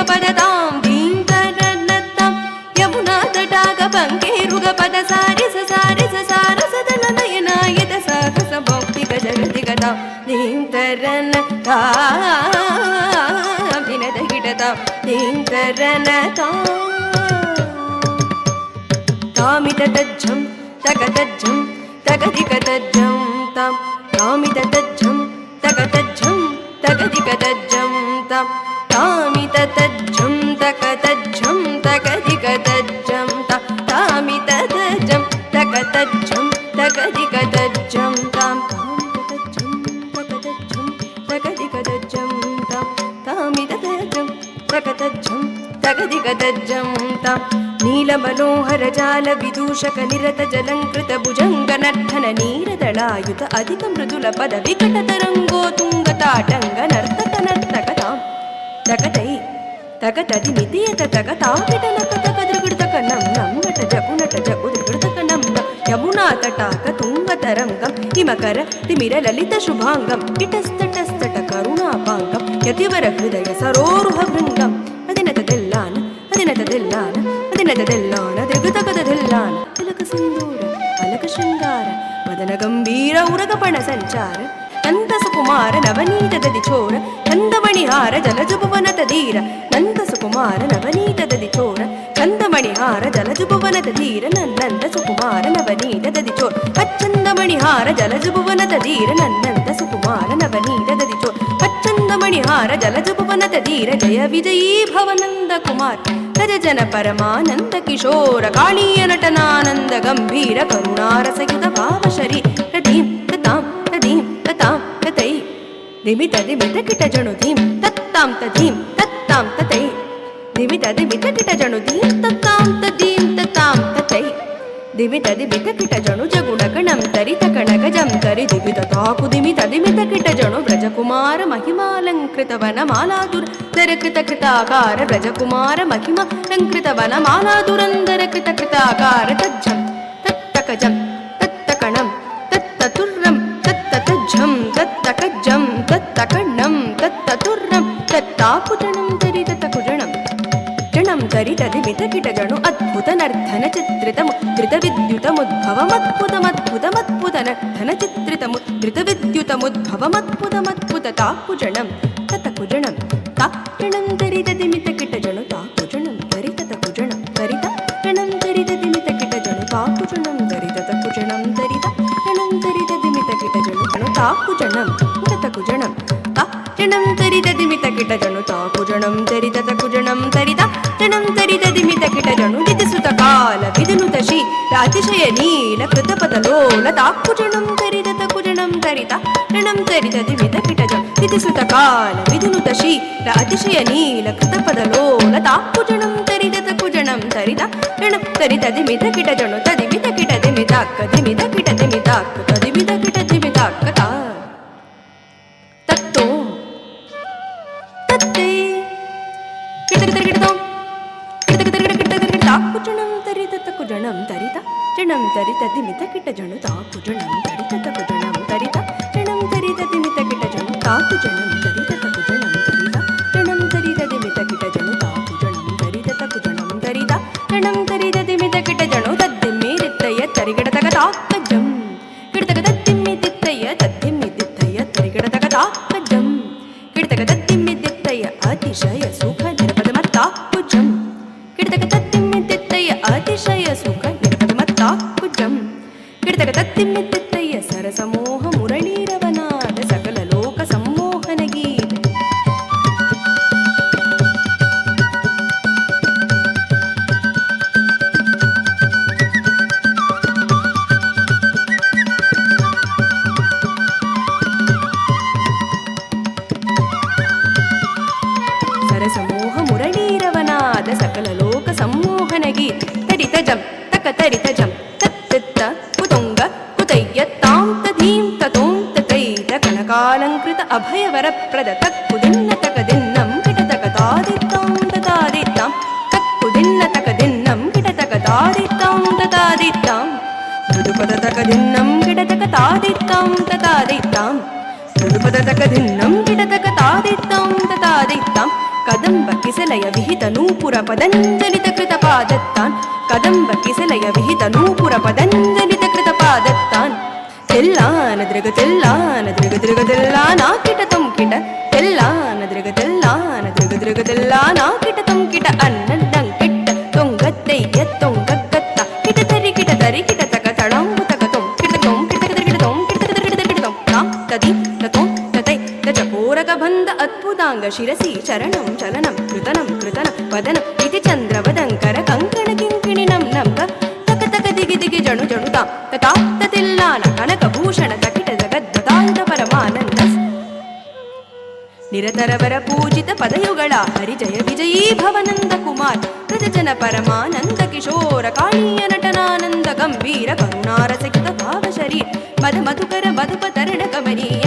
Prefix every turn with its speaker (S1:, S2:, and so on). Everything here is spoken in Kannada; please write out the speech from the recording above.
S1: ಪದ ತಾಂ ಧೀಂ ತರನತ್ತಾಂ ಯಮುನಾ ತಟಾಕ ಪಂಕೇರುಗ ಪದ ಸಾರಿಸ ಸಾರಿಸ ಸಾರಸದ ನಯನಾಯತ ಸಾಹಸ ಭೌತಿಕ ಜಗತಿಗ ತಾಂ ಧೀಂ ತರನತ್ತಾಂ ದಿನದ ಗಿಡತಾಂ ಧೀಂ ತರನತ್ತಾಂ ತಾಮಿತ ತಜ್ಜಂ ತಗತಜ್ಜಂ ತಗದಿಕತಜ್ಜಂ ತಾಂ ತಾಮಿತ ತಜ್ಜಂ ತಗತಜ್ಜಂ ತಗದಿಕತಜ್ಜಂ ತಾಂ ತಾಮಿತ ತಜ್ಜಂ ತಗತಜ್ಜಂ ತಗದಿಕತಜ್ಜಂ ತಾಂ ತಾಮಿತ ತಜ್ಜಂ ತಗತಜ್ಜಂ ತಗದಿಕತಜ್ಜಂ ತಾಂ ತಗದಿಕತಜ್ಜಂ ತಾಂ ತಾಮಿತ ತಜ್ಜಂ ತಗತಜ್ಜಂ ತಗದಿಕತಜ್ಜಂ ತಾಂ ನೀಲಮನೋಹರ ಜಾಲ ವಿದೂಷಕ ನಿರತ ಜಲಂಕೃತ ಭುಜಂಗ ನರ್ತನ ನೀರದಳಾಯುತ ಅಧಿಕ ಮೃದುಲ ಪದ ವಿಕಟ ತರಂಗೋ ತುಂಗ ತಾಟಂಗ ನರ್ತಕ ನರ್ತಕ ತಾಂ ತಗತೈ ತಗತದಿ ಮಿತಿಯತ ತಗತಾ ಪಿಟನಕ ತಗದೃಗೃತಕ ನಂ ನಂ ನಟ ಜಗು ನಟ ಜಗು ದೃಗೃತಕ ನಂ ನಂ ಯಮುನಾ ತಟಾಕ ತುಂಗ ತರಂಗಂ ಹಿಮಕರ ತಿಮಿರ ಲಲಿತ ಶುಭಾಂಗಂ ಇಟಸ್ತಟಸ್ತಟ ಕರುಣಾಪಾಂಗಂ ಯತಿವರ ಹೃದಯ ಸರೋರುಹ ಭೃಂಗಂ ಅದಿನತದೆಲ್ಲಾನ ಅದಿನತದೆಲ್ಲಾನ ಅದಿನತದೆಲ್ಲಾನ ದೃಗತಕದೆಲ್ಲಾನ ತಿಲಕ ಸಿಂಧೂರ ಅಲಕ ಶೃಂಗಾರ ವದನ ಗಂಭೀರ ಉರಗಪಣ ಸಂಚಾರ ನಂತ ಸುಕುಮಾರ ನವನೀತ ದದಿ ಚೋರ ಕಂದಮಣಿಹಾರ ಜಲಜುಭುವನ ತದೀರ ನಂತ ಸುಕುಮಾರ ನವನೀತ ದದಿ ಚೋರ ಕಂದಮಣಿಹಾರ ಜಲಜುಭುವನ ತದೀರ ನನ್ನಂತ ಸುಕುಮಾರ ನವನೀತ ದದಿ ಚೋರ ಪಚ್ಚಂದಮಣಿಹಾರ ಜಲಜುಭುವನ ತದೀರ ನನ್ನಂತ ಸುಕುಮಾರ ನವನೀತ ದದಿ ಚೋರ ಪಚ್ಚಂದಮಣಿಹಾರ ಜಲಜುಭುವನ ತದೀರ ಜಯ ವಿಜಯೀ ಭವನಂದ ಕುಮಾರ ಗಜ ಜನ ಪರಮಾನಂದ ಕಿಶೋರ ಕಾಳೀಯ ನಟನಾನಂದ ಗಂಭೀರ ಕರುಣಾರಸಯುತ ಭಾವಶರೀ ಪ್ರದೀಂ ತತಾಂ ತದೀಂ ತತಾಂ ತತೈ ದಿಮಿತ ದಿಮಿತ ಕಿಟ ಜಣು ಧೀಂ ತತ್ತಾಂ ತದೀಂ ತತ್ತಾಂ ತತೈ ದಿಮಿತ ದಿಮಿತ ಕಿಟ ಜಣು ಧೀಂ ತತ್ತಾಂ ತದೀಂ ತತಾಂ ತತೈ ದಿಮಿತ ದಿಮಿತ ಕಿಟ ಜಣು ಜಗುಣ ಗಣಂ ತರಿತ ಕಣಗ ಜಂ ತರಿ ದಿಮಿತ ತಾಕು ದಿಮಿತ ದಿಮಿತ ಕಿಟ ಜಣು ಬ್ರಜಕುಮಾರ ಮಹಿಮಾಲಂಕೃತ ವನ ಮಾಲಾದುರ ಕೃತ ಕೃತಾಕಾರ ಬ್ರಜಕುಮಾರ ಮಹಿಮಾಲಂಕೃತ ವನ ಮಾಲಾದುರಂದರ ಕೃತ ಕೃತಾಕಾರ ತಜ್ಜಂ ತತ್ತಕಜಂ ತತ್ತಕಣಂ ತತ್ತತುರ್ರಂ ತತ್ತತಜ್ಜಂ ತತ್ತಕಜ್ಜಂ ತತ್ತಕಣ್ಣಂ ತತ್ತತುರ್ರಂ ತತ್ತಾಕುಜಣಂ ತರಿತತಕುಜಣಂ ಜಣಂ ತರಿತದಿಮಿತ ಕಿಟಜಣು ಅದ್ಭುತ ನರ್ಧನ ಚಿತ್ರಿತ ಮುದ್ರಿತ ವಿದ್ಯುತ ಮುದ್ಭವ ಮದ್ಭುತ ಮದ್ಭುತ ಮದ್ಭುತ ನರ್ಧನ ಚಿತ್ರಿತ ಮುದ್ರಿತ ವಿದ್ಯುತ ಮುದ್ಭವ ಮದ್ಭುತ ಮದ್ಭುತ ತಾಕುಜಣಂ ತತಕುಜಣಂ ತಾಕಣಂ ತರಿತದಿಮಿತ ಕಿಟಜಣು ತಾಕುಜಣಂ ತರಿತತಕುಜಣಂ ತರಿತ ರಣಂ ತರಿತದಿಮಿತ ಕಿಟಜಣು ತಾಕುಜಣಂ ತರಿತತಕುಜಣಂ ತರಿತ ರಣಂ ತರಿತದಿಮಿತ ಕಿಟಜಣು ತಾಕುಜಣಂ ತತಕುಜಣಂ ತಾಕಣಂ ತರಿತದಿಮಿತ ಕಿಟಜಣು ತಾಕುಜಣಂ ತರಿತತಕುಜಣಂ ತರಿತ ರಣಂ ತರಿತದಿಮಿತ ಕಿಟಜಣು ದಿತಿಸುತ ಕಾಲ ವಿದುನುತ ಶ್ರೀ ರಾತಿಶಯ ನೀಲ ಕೃತಪದಲೋಲ ತಾಕುಜಣಂ ತರಿತತಕುಜಣಂ ತರಿತ ರಣಂ ತರಿತದಿಮಿತ ಕಿಟಜಣು ದಿತಿಸುತ ಕಾಲ ವಿದುನುತ ಶ್ರೀ ರಾತಿಶಯ ನೀಲ ಕೃತಪದಲೋಲ ತಾಕುಜಣಂ ತರಿತತಕುಜಣಂ ತರಿತ ರಣಂ ತರಿತದಿಮಿತ ಕಿಟಜಣು ತದಿಮಿತ ಕಿಟದಿಮಿತಾಕ್ಕ ದಿಮಿತ ಕಿಟದಿಮಿತಾಕ್ಕ ತದಿಮಿತ ಕಿಟದಿಮಿತಾಕ್ಕ ತಾ ತತ್ತೋ ತತ್ತೇ ಕಿಟಕಿಟಕಿಟತೋಂ ಕಿಟಕಿಟಕಿಟಕಿಟಕಿಟ ತಾಕುಜಣಂ ತರಿತತಕುಜಣಂ ತರಿತ ಜಣಂ ತರಿತದಿಮಿತ ಕಿಟಜಣು ತಾಕುಜಣಂ ತರಿತತಕುಜಣಂ ತರಿತ ಜಣಂ ತರಿತದಿಮಿತ ಕಿಟಜಣು ತಾಕುಜಣಂ ತರಿತತಕುಜಣಂ ತರಿತ ಜಣಂ ತರಿತದಿಮಿತ ಕಿಟಜಣು ತಾಕುಜಣಂ ತರಿತತಕುಜಣಂ ತರಿತ ಜಣಂ ತರಿತದಿಮಿತ ಕಿಟಜಣು ತದ್ದಿಮ್ಮೇರಿತ್ತಯ್ಯ ತರಿಗಿಡತಕ ತಾಕಜಂ ಕಿಡತಕ ತದ್ದಿಮ್ಮಿದಿತ್ತಯ್ಯ ತದ್ದಿಮ್ಮಿದಿತ್ತಯ್ಯ ತರಿಗಿಡತಕ ತಾಕಜಂ ಕಿಡತಕ ತದ್ದಿಮ್ಮಿದಿತ್ತಯ್ಯ ಅತಿಶಯ ಸುಖ ನಿರಪದ ಮತ್ತಾಕುಜಂ ಕಿಡತಕ ತದ್ದಿಮ್ಮಿದಿತ್ತಯ್ಯ ಅತಿಶಯ ಸುಖ ನಿರಪದ ಮತ್ತಾಕುಜಂ ಕಿಡತಕ ತದ್ದಿಮ್ಮಿದಿತ್ತಯ್ಯ ಸರಸಮೋಹ ಮುರಳೀರವನಾದ ಸಕಲ ಲೋಕ ಸಂಮೋಹನ ಗೀತೆ ಸರಸಮೋಹ ಮುರಳೀರವನಾದ ಸಕಲ ಲೋಕ ಸಂಮೋಹನ ಗೀತೆ ತರಿತಜಂ ತಕ ತರಿತಜಂ ತತ್ತಿತ್ತ ಕುತುಂಗ ಕುತಯ್ಯ ತಾಂ ತಧೀಂ ತತೋಂ ತತೈತ ಕನಕಾಲಂಕೃತ ಅಭಯವರಪ್ರದ ತಕ್ಕುದಿನ್ನ ತಕದಿನ್ನಂ ಕಿಟತಕ ತಾದಿತ್ತಾಂ ತತಾದಿತ್ತಾಂ ತಕ್ಕುದಿನ್ನ ತಕದಿನ್ನಂ ಕಿಟತಕ ತಾದಿತ್ತಾಂ ತತಾದಿತ್ತಾಂ ಮೃದುಪದ ತಕದಿನ್ನಂ ಕಿಟತಕ ತಾದಿತ್ತಾಂ ತತಾದಿತ್ತಾಂ ಮೃದುಪದ ತಕದಿನ್ನಂ ಕಿಟತಕ ತಾದಿತ್ತಾಂ ತತಾದಿತ್ತಾಂ ಕದಂಬ ಕಿಸಲಯ ವಿಹಿತ ನೂಪುರ ಪದಂಜಲಿತ ಕೃತ ಪಾದತ್ತಾನ್ ಕದಂಬ ಕಿಸಲಯ ವಿಹಿತ ನೂಪುರ ಪದಂಜಲಿತ ಕೃತ ಪಾದತ್ತಾನ್ ತೆಲ್ಲಾನ ದೃಗ ತೆಲ್ಲಾನ ದೃಗ ದೃಗ ತೆಲ್ಲಾನಾ ಕಿಟ ತೊಂ ಕಿಟ ತೆಲ್ಲಾನ ದೃಗ ತೆಲ್ಲಾನ ದೃಗ ದೃಗ ತೆಲ್ಲಾನಾ ಕಿಟ ತೊಂ ಕಿಟ ಅನ್ನಂಡಂ ಕಿಟ್ಟ ತೊಂಗತ್ತಯ್ಯ ತೊಂಗಕ್ಕತ್ತ ಕಿಟ ತರಿ ಕಿಟ ತಕ ತಳಂಬ ತಕ ತೊಂ ಕಿಟ ತೊಂ ಕಿಟ ಕಿಟ ತೊಂ ಕಿಟ ಕಿಟ ತೊಂ ತಾಂ ತದಿ ತತೊಂ ತತೈ ತಚಪೂರಕ ಬಂದ ಅದ್ಭುತಾಂಗ ಶಿರಸಿ ಚರಣಂ ಚಲನಂ ಕೃತನಂ ವದನಂ ಇತಿ ಚಂದ್ರವದಂಕರ ಕಂಕಣ ಕಿಂಕಿಣಿನಂ ನಂಬ ತಕ ತಕ ದಿಗಿ ದಿಗಿ ಜಣು ಜಣುತಾಂ ತತಾ ತತಿಲ್ಲಾನ ಕನಕಭೂಷಣ ತಕಿಟ ಜಗದ್ದತಾಂತ ಪರಮಾನಂದ ನಿರತರವರ ಪೂಜಿತ ಪದಯುಗಳ ಹರಿಜಯ ವಿಜಯೀ ಭವನಂದ ಕುಮಾರ್ ಪ್ರಜಜನ ಪರಮಾನಂದ ಕಿಶೋರ ಕಾಳೀಯ ನಟನಾನಂದ ಗಂಭೀರ ಕರುಣಾರಸಕಿತ ಭಾವಶರೀ ಮದ ಮಧುಕರ ಮಧುಪ ತರಣ ಕಮನೀಯ